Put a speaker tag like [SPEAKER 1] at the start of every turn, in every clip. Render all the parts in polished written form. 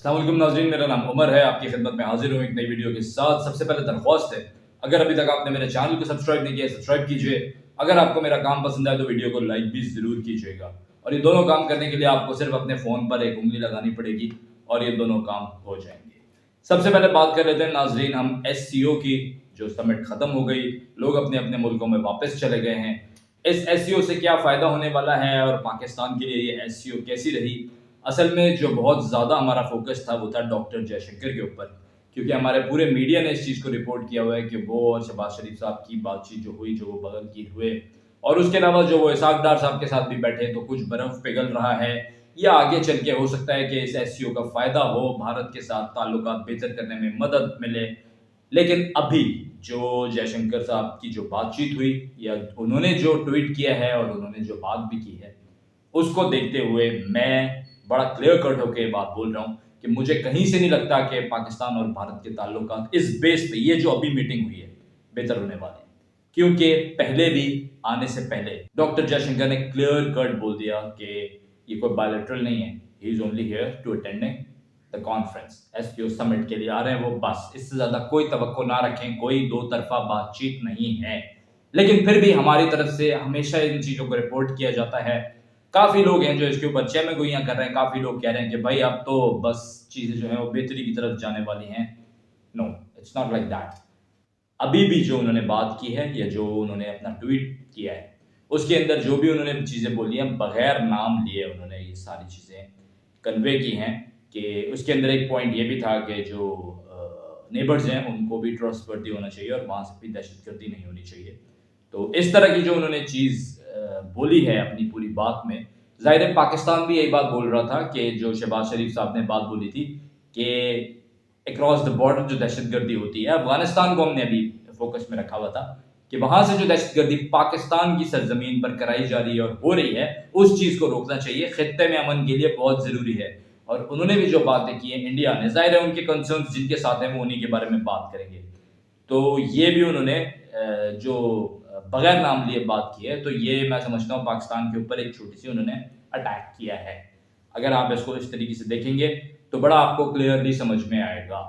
[SPEAKER 1] अस्सलाम वालेकुम नाज़रीन, मेरा नाम उमर है। आपकी खिदमत में हाजिर हूँ एक नई वीडियो के साथ। सबसे पहले दरख्वास्त है, अगर अभी तक आपने मेरे चैनल को सब्सक्राइब नहीं किया है, सब्सक्राइब कीजिए। अगर आपको मेरा काम पसंद आए तो वीडियो को लाइक भी ज़रूर कीजिएगा। और ये दोनों काम करने के लिए आपको सिर्फ अपने फ़ोन पर एक उंगली लगानी पड़ेगी और ये दोनों काम हो जाएंगे। सबसे पहले बात कर लेते हैं नाज़रीन हम SEO की। जो समिट ख़त्म हो गई, लोग अपने अपने मुल्कों में वापस चले गए हैं। इस SEO से क्या फ़ायदा होने वाला है और पाकिस्तान के लिए ये SEO कैसी रही? असल में जो बहुत ज़्यादा हमारा फोकस था वो था डॉक्टर जयशंकर के ऊपर, क्योंकि हमारे पूरे मीडिया ने इस चीज़ को रिपोर्ट किया हुआ है कि वो और शहबाज शरीफ साहब की बातचीत जो हुई, जो वो बगल की हुए, और उसके अलावा जो वो इसहाक डार साहब के साथ भी बैठे तो कुछ बर्फ़ पिघल रहा है, या आगे चल के हो सकता है कि इस SEO का फ़ायदा हो, भारत के साथ ताल्लुकात बेहतर करने में मदद मिले। लेकिन अभी जो जयशंकर साहब की जो बातचीत हुई, या उन्होंने जो ट्वीट किया है और उन्होंने जो बात भी की है, उसको देखते हुए मैं बड़ा क्लियर कट होकर ये बात बोल रहा हूँ कि मुझे कहीं से नहीं लगता कि पाकिस्तान और भारत के ताल्लुकात इस बेस पे, ये जो अभी मीटिंग हुई है, बेहतर होने वाले हैं। क्योंकि पहले भी आने से पहले डॉक्टर जयशंकर ने क्लियर कट बोल दिया कि ये कोई बायलैटरल नहीं है, he is only here to attending the conference. SPO summit के लिए आ रहे हैं वो, बस इससे ज्यादा कोई तवक्को ना रखें, कोई दो तरफा बातचीत नहीं है। लेकिन फिर भी हमारी तरफ से हमेशा इन चीजों को रिपोर्ट किया जाता है। काफी लोग हैं जो इसके ऊपर चहमे गोइयां कर रहे हैं, काफी लोग कह रहे हैं कि भाई अब तो बस चीजें जो है वो बेहतरी की तरफ जाने वाली हैं। No, it's not like that. अभी भी जो उन्होंने बात की है या जो उन्होंने अपना ट्वीट किया है, उसके अंदर जो भी उन्होंने चीज़ें बोली हैं, बगैर नाम लिए उन्होंने ये सारी चीज़ें कन्वे की हैं। कि उसके अंदर एक पॉइंट ये भी था कि जो नेबर्स हैं उनको भी ट्रस्टवर्दी होना चाहिए और वहाँ से भी दहशतगर्दी नहीं होनी चाहिए। तो इस तरह की जो उन्होंने चीज़ बोली है अपनी पूरी बात में, ज़ाहिर है पाकिस्तान भी यही बात बोल रहा था कि जो शहबाज शरीफ साहब ने बात बोली थी कि अक्रॉस द बॉर्डर जो दहशतगर्दी होती है, अफगानिस्तान को हमने अभी फोकस में रखा हुआ था कि वहां से जो दहशतगर्दी पाकिस्तान की सरजमीन पर कराई जा रही है और हो रही है, उस चीज को रोकना चाहिए, खित्ते में अमन के लिए बहुत जरूरी है। और उन्होंने भी जो बातें की हैं इंडिया ने, जाहिर है उनके कंसर्न्स जिनके साथ हैं वो उन्हीं के बारे में बात करेंगे। तो ये भी उन्होंने जो बगैर नाम लिए बात की है, तो ये मैं समझता हूँ पाकिस्तान के ऊपर एक छोटी सी उन्होंने अटैक किया है। अगर आप इसको इस तरीके से देखेंगे तो बड़ा आपको क्लियरली समझ में आएगा।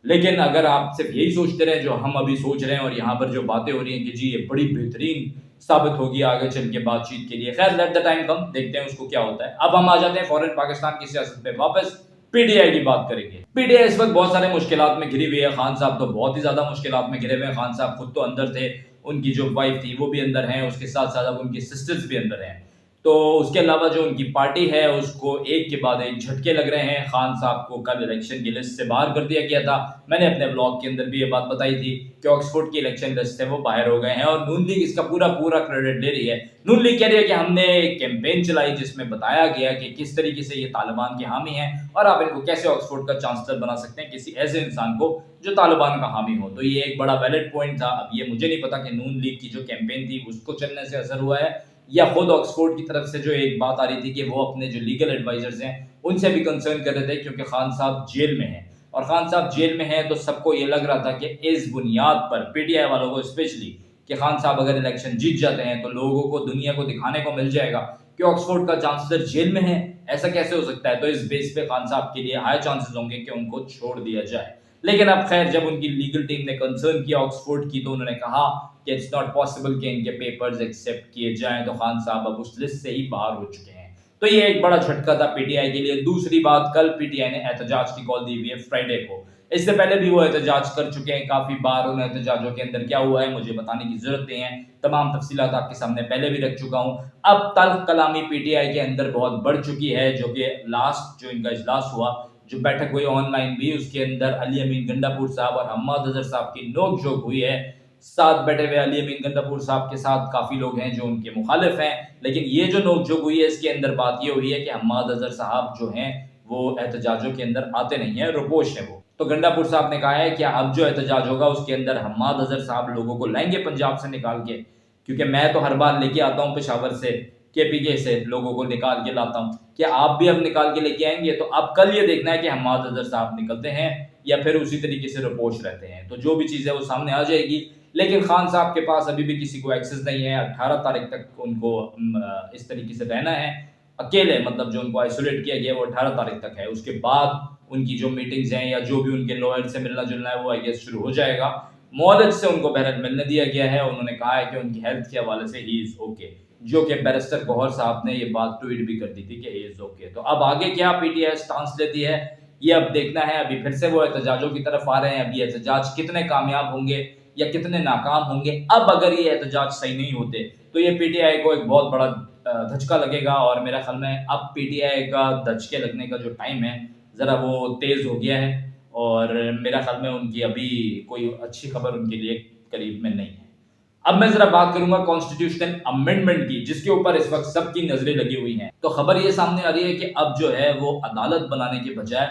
[SPEAKER 1] लेकिन अगर आप सिर्फ यही सोचते रहे जो हम अभी सोच रहे हैं, और यहाँ पर जो बातें हो रही हैं कि जी ये बड़ी बेहतरीन साबित होगी आगे चल के बातचीत के लिए, खैर लेट द टाइम कम, देखते हैं उसको क्या होता है। अब हम आ जाते हैं फौरन पाकिस्तान की सियासत पे वापस। PTI की बात करेंगे। PTI इस वक्त बहुत सारे मुश्किलात में घिरी हुई है। खान साहब तो बहुत ही ज्यादा मुश्किलात में घिरे हुए हैं। खान साहब खुद तो अंदर थे, उनकी जो वाइफ थी वो भी अंदर है, उसके साथ साथ अब उनकी सिस्टर्स भी अंदर हैं। तो उसके अलावा जो उनकी पार्टी है उसको एक के बाद एक झटके लग रहे हैं। खान साहब को कल इलेक्शन की लिस्ट से बाहर कर दिया गया था। मैंने अपने ब्लॉग के अंदर भी ये बात बताई थी कि ऑक्सफोर्ड की इलेक्शन लिस्ट से वो बाहर हो गए हैं, और नून लीग इसका पूरा पूरा क्रेडिट ले रही है। नून लीग कह रही है कि हमने एक कैंपेन चलाई जिसमें बताया गया कि किस तरीके से ये तालिबान के हामी हैं और आप इनको कैसे ऑक्सफोर्ड का चांसलर बना सकते हैं, किसी ऐसे इंसान को जो तालिबान का हामी हो। तो ये एक बड़ा वैलिड पॉइंट था। अब ये मुझे नहीं पता कि नून लीग की जो कैंपेन थी उसको चलने से असर हुआ है, या खुद ऑक्सफोर्ड की तरफ से जो एक बात आ रही थी कि वो अपने जो लीगल एडवाइजर्स हैं उनसे भी कंसर्न कर रहे थे, क्योंकि खान साहब जेल में हैं। और खान साहब जेल में हैं तो सबको ये लग रहा था कि इस बुनियाद पर PTI वालों को स्पेशली, कि खान साहब अगर इलेक्शन जीत जाते हैं तो लोगों को, दुनिया को दिखाने को मिल जाएगा कि ऑक्सफोर्ड का चांसलर जेल में है, ऐसा कैसे हो सकता है। तो इस बेस पे खान साहब के लिए हाई चांसेस होंगे कि उनको छोड़ दिया जाए। लेकिन अब खैर जब उनकी लीगल टीम ने कंसर्न किया ऑक्सफोर्ड की, तो उन्होंने कहा कि इट्स नॉट पॉसिबल कि इनके पेपर्स एक्सेप्ट किए जाएं, तो खान साहब अब उस लिस्ट से ही बाहर हो चुके हैं। तो ये एक बड़ा झटका था PTI के लिए। दूसरी बात, कल PTI ने एहतजाज की कॉल दी हुई है फ्राइडे को। इससे पहले भी वो एहतजाज कर चुके हैं काफी बार। उन एहतजाजों के अंदर क्या हुआ है मुझे बताने की जरूरत नहीं है, तमाम तफसीलात आपके सामने पहले भी रख चुका हूं। अब तल्ख कलामी PTI के अंदर बहुत बढ़ चुकी है, जो कि लास्ट जो इनका इजलास हुआ, जो बैठक हुई ऑनलाइन भी, उसके अंदर अली अमीन गंडापुर साहब और हम्माद अजहर साहब की नोक-झोंक हुई है। साथ बैठे हुए अली अमीन गंडापुर साहब के साथ काफ़ी लोग हैं जो उनके मुखालिफ हैं, लेकिन ये जो नोक-झोंक हुई है इसके अंदर बात ये हुई है कि हम्माद अजहर साहब जो हैं वो एहतजाजों के अंदर आते नहीं हैं, रुपोश हैं वो। तो गंडापुर साहब ने कहा है कि अब जो एहतजाज होगा उसके अंदर हम्माद अजहर साहब लोगों को लाएंगे पंजाब से निकाल के, क्योंकि मैं तो हर बार लेके आता हूँ पेशावर से, KPK से लोगों को निकाल के लाता हूँ, कि आप भी अब निकाल के लेके आएंगे। तो अब कल ये देखना है कि हम्माद अजहर साहब निकलते हैं या फिर उसी तरीके से रुपोश रहते हैं। तो जो भी चीज़ है वो सामने आ जाएगी। लेकिन खान साहब के पास अभी भी किसी को एक्सेस नहीं है। 18 तारीख तक उनको इस तरीके से रहना है। अकेले मतलब जो उनको आइसोलेट किया गया है वो 18 तारीख तक है। उसके बाद उनकी जो मीटिंग्स हैं या जो भी उनके लॉयर से मिलना जुलना है वो आई गेस शुरू हो जाएगा। मौलज से उनको बहरहाल मिलने दिया गया है। उन्होंने कहा है कि उनकी हेल्थ के हवाले से ही इज़ ओके, जो कि बैरिस्टर गौहर साहब ने ये बात ट्वीट भी कर दी थी कि ही इज़ ओके। तो अब आगे क्या पीटीआई स्टांस लेती है ये अब देखना है। अभी फिर से वो एहतजाजों की तरफ आ रहे हैं। अभी एहतजाज कितने कामयाब होंगे या कितने नाकाम होंगे। अब अगर ये एहतजाज सही नहीं होते तो ये पीटीआई को एक बहुत बड़ा धचका लगेगा, और मेरा ख्याल में अब पीटीआई का धचके लगने का जो टाइम है ज़रा वो तेज़ हो गया है, और मेरा ख्याल में उनकी अभी कोई अच्छी खबर उनके लिए करीब में नहीं है। अब मैं जरा बात करूंगा कॉन्स्टिट्यूशनल अमेंडमेंट की, जिसके ऊपर इस वक्त सबकी नजरें लगी हुई हैं। तो खबर ये सामने आ रही है कि अब जो है वो अदालत बनाने के बजाय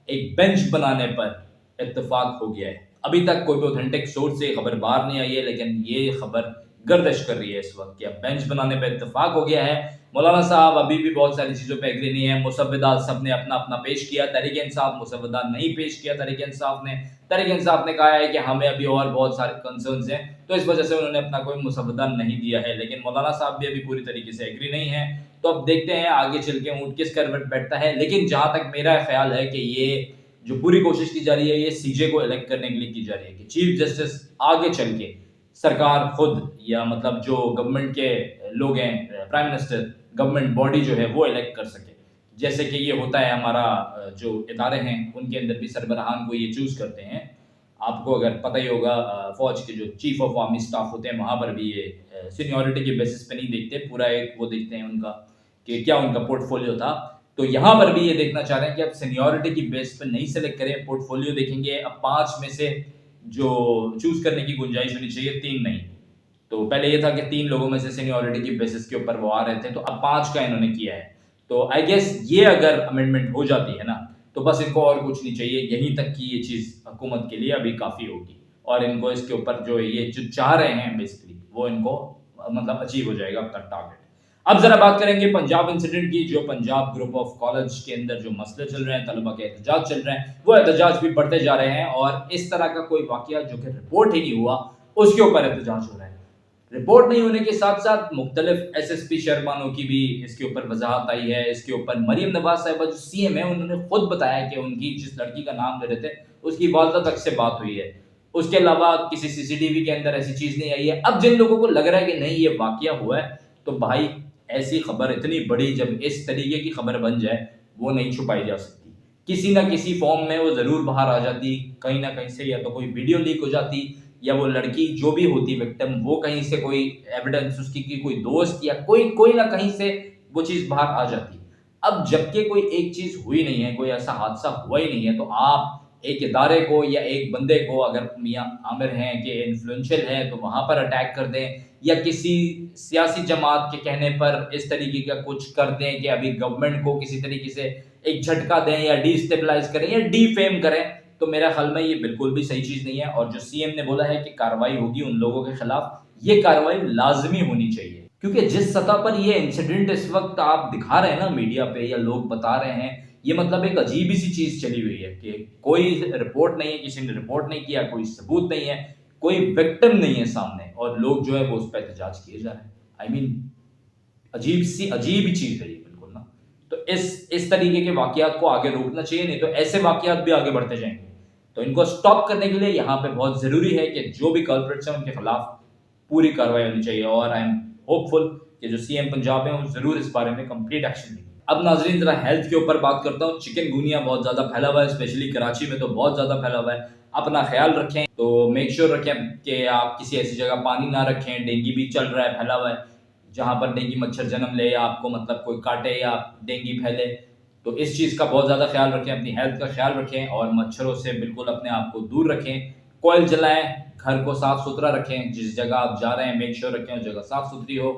[SPEAKER 1] एक बेंच बनाने पर इत्तेफाक हो गया है। अभी तक कोई भी ऑथेंटिक सोर्स से खबर बाहर नहीं आई है, लेकिन ये खबर गर्दिश कर रही है इस वक्त कि अब बेंच बनाने पर इत्तेफाक हो गया है। मौलाना साहब अभी भी बहुत सारी चीज़ों पे एग्री नहीं है। मुसव्विदा सब ने अपना अपना पेश किया, तहरीक इंसाफ मुसव्विदा नहीं पेश किया। तहरीक इंसाफ ने कहा है कि हमें अभी और बहुत सारे कंसर्न्स हैं, तो इस वजह से उन्होंने अपना कोई मुसव्विदा नहीं दिया है। लेकिन मौलाना साहब भी अभी पूरी तरीके से एग्री नहीं है। तो अब देखते हैं आगे चल के ऊँट किस करवट बैठता है। लेकिन जहाँ तक मेरा ख्याल है कि ये जो पूरी कोशिश की जा रही है ये सीजे को इलेक्ट करने के लिए की जा रही है कि चीफ जस्टिस आगे चल के सरकार खुद या मतलब जो गवर्नमेंट के लोग हैं, प्राइम मिनिस्टर, गवर्नमेंट बॉडी जो है वो इलेक्ट कर सके। जैसे कि ये होता है हमारा जो इदारे हैं उनके अंदर भी सरबराहान को ये चूज़ करते हैं। आपको अगर पता ही होगा फौज के जो चीफ ऑफ आर्मी स्टाफ होते हैं वहाँ पर भी ये सीनियरिटी के बेसिस पे नहीं देखते, पूरा एक वो देखते हैं उनका कि क्या उनका पोर्टफोलियो था। तो यहाँ पर भी ये देखना चाह रहे हैं कि अब सीनियरिटी की बेस पर नहीं सेलेक्ट करें, पोर्टफोलियो देखेंगे। अब 5 में से जो चूज करने की गुंजाइश होनी चाहिए 3 नहीं। तो पहले ये था कि 3 लोगों में से सीनियरिटी की बेसिस के ऊपर वो आ रहे थे, तो अब 5 का इन्होंने किया है। तो आई गेस ये अगर अमेंडमेंट हो जाती है ना तो बस इनको और कुछ नहीं चाहिए, यहीं तक की ये चीज़ हुकूमत के लिए अभी काफ़ी होगी, और इनको इसके ऊपर जो ये जो चाह रहे हैं बेसिकली वो इनको मतलब अचीव हो जाएगा अपना टारगेट। अब जरा बात करेंगे पंजाब इंसिडेंट की। जो पंजाब ग्रुप ऑफ कॉलेज के अंदर जो मसले चल रहे हैं, तलबा के एहतजाज चल रहे हैं, वो एहतजाज भी बढ़ते जा रहे हैं, और इस तरह का कोई वाकया जो कि रिपोर्ट ही नहीं हुआ उसके ऊपर एहतजाज हो रहा है। रिपोर्ट नहीं होने के साथ साथ मुख्तलिफ एसएसपी शर्मानों की भी इसके ऊपर वजाहत आई है। इसके ऊपर मरियम नवाज साहिबा जो सीएम है उन्होंने खुद बताया कि उनकी जिस लड़की का नाम ले रहे थे उसकी वालदा तक से बात हुई है। उसके अलावा किसी सीसीटीवी के अंदर ऐसी चीज़ नहीं आई है। अब जिन लोगों को लग रहा है कि नहीं ये वाकया हुआ है, तो भाई ऐसी खबर इतनी बड़ी जब इस तरीके की खबर बन जाए वो नहीं छुपाई जा सकती। किसी ना किसी फॉर्म में वो ज़रूर बाहर आ जाती कहीं ना कहीं से, या तो कोई वीडियो लीक हो जाती, या वो लड़की जो भी होती विक्टिम वो कहीं से कोई एविडेंस उसकी की कोई दोस्त या कोई कोई ना कहीं से वो चीज़ बाहर आ जाती। अब जबकि कोई एक चीज़ हुई नहीं है, कोई ऐसा हादसा हुआ ही नहीं है, तो आप एक इदारे को या एक बंदे को अगर मियाँ आमिर हैं कि इन्फ्लुएंशियल है तो वहाँ पर अटैक कर दें, या किसी सियासी जमात के कहने पर इस तरीके का कुछ कर दें कि अभी गवर्नमेंट को किसी तरीके से एक झटका दें या डिस्टेबलाइज करें या डीफेम करें, तो मेरा ख्याल में ये बिल्कुल भी सही चीज़ नहीं है। और जो सीएम ने बोला है कि कार्रवाई होगी उन लोगों के खिलाफ, ये कार्रवाई लाजमी होनी चाहिए। क्योंकि जिस सतह पर ये इंसिडेंट इस वक्त आप दिखा रहे हैं ना मीडिया पे या लोग बता रहे हैं, ये मतलब एक अजीब ही सी चीज़ चली हुई है कि कोई रिपोर्ट नहीं है, किसी ने रिपोर्ट नहीं किया, कोई सबूत नहीं है, कोई विक्टिम नहीं है सामने, और लोग जो है वो उस पर एहतजाज किए जा रहे हैं। आई मीन अजीब ही चीज़ है ये बिल्कुल ना। तो इस तरीके के वाकयात को आगे रोकना चाहिए, नहीं तो ऐसे वाकयात भी आगे बढ़ते जाएंगे। तो इनको स्टॉप करने के लिए यहाँ पे बहुत ज़रूरी है कि जो भी कल्प्रिट्स हैं उनके खिलाफ पूरी कार्रवाई होनी चाहिए, और आई एम होपफुल कि जो सीएम पंजाब है वो ज़रूर इस बारे में कंप्लीट एक्शन लेंगे। अब नाजरीन ज़रा हेल्थ के ऊपर बात करता हूँ। चिकनगुनिया बहुत ज़्यादा फैला हुआ है, स्पेशली कराची में तो बहुत ज़्यादा फैला हुआ है। अपना ख्याल रखें, तो मेक श्योर रखें कि आप किसी ऐसी जगह पानी ना रखें। डेंगू भी चल रहा है, फैला हुआ है, जहाँ पर डेंगू मच्छर जन्म ले या आपको मतलब कोई काटे या डेंगू फैले, तो इस चीज़ का बहुत ज़्यादा ख्याल रखें, अपनी हेल्थ का ख्याल रखें, और मच्छरों से बिल्कुल अपने आप को दूर रखें। कोयल जलाएं, घर को साफ़ सुथरा रखें, जिस जगह आप जा रहे हैं मेक श्योर रखें उस जगह साफ़ सुथरी हो,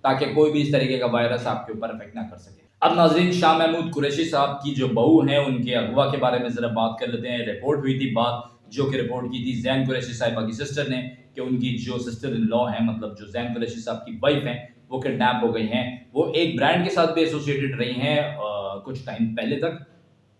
[SPEAKER 1] ताकि कोई भी इस तरीके का वायरस आपके ऊपर अफेक्ट ना कर सके। अब नाजरीन शाह महमूद कुरैशी साहब की जो बहू हैं उनके अगवा के बारे में ज़रा बात कर लेते हैं। रिपोर्ट हुई थी बात, जो कि रिपोर्ट की थी जैन कुरैशी साहिबा की सिस्टर ने, कि उनकी जो सिस्टर इन लॉ हैं, मतलब जो जैन कुरैशी साहब की वाइफ हैं, वो किडनैप हो गई हैं। वो एक ब्रांड के साथ भी एसोसिएटेड रही हैं कुछ टाइम पहले तक।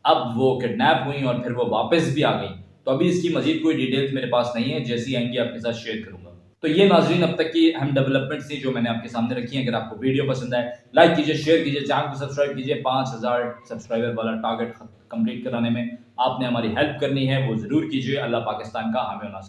[SPEAKER 1] अब वो किडनैप हुई और फिर वो वापस भी आ गई। तो अभी इसकी मजीद कोई डिटेल्स मेरे पास नहीं है, जैसी आएंगी आपके साथ शेयर करूंगा। تو یہ ناظرین اب تک کی اہم ڈیولپمنٹس تھی جو میں نے آپ کے سامنے رکھی ہیں. اگر آپ کو ویڈیو پسند آئے لائک کیجیے، شیئر کیجیے، چینل کو سبسکرائب کیجیے. 5000 سبسکرائبر والا ٹارگٹ کمپلیٹ کرانے میں آپ نے ہماری ہیلپ کرنی ہے، وہ ضرور کیجیے. اللہ پاکستان کا حامی و ناصر